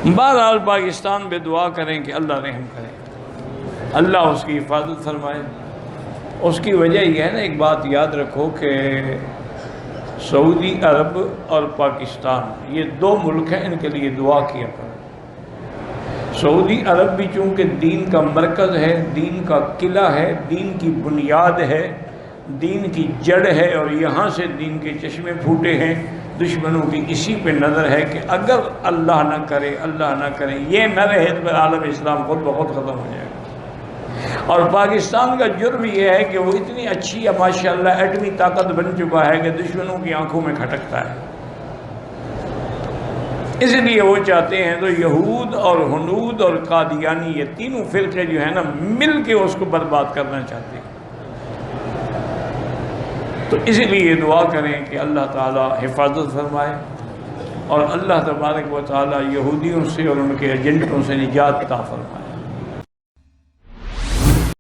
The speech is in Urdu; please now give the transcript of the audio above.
بہرحال پاکستان پہ دعا کریں کہ اللہ رحم کرے، اللہ اس کی حفاظت فرمائے۔ اس کی وجہ یہ ہے نا، ایک بات یاد رکھو کہ سعودی عرب اور پاکستان یہ دو ملک ہیں، ان کے لیے دعا کیا کرو۔ سعودی عرب بھی چونکہ دین کا مرکز ہے، دین کا قلعہ ہے، دین کی بنیاد ہے، دین کی جڑ ہے، اور یہاں سے دین کے چشمے پھوٹے ہیں۔ دشمنوں کی اسی پہ نظر ہے کہ اگر اللہ نہ کرے، اللہ نہ کرے یہ نہ رہے تو پھر عالم اسلام خود بخود ختم ہو جائے گا۔ اور پاکستان کا جرم یہ ہے کہ وہ اتنی اچھی ماشاءاللہ ایٹمی طاقت بن چکا ہے کہ دشمنوں کی آنکھوں میں کھٹکتا ہے۔ اس لیے وہ چاہتے ہیں تو یہود اور ہنود اور قادیانی یہ تینوں فرقے جو ہیں نا مل کے اس کو برباد کرنا چاہتے ہیں۔ تو اس لیے دعا کریں کہ اللہ تعالی حفاظت فرمائے اور اللہ تبارک و تعالی یہودیوں سے اور ان کے ایجنٹوں سے نجات عطا فرمائے۔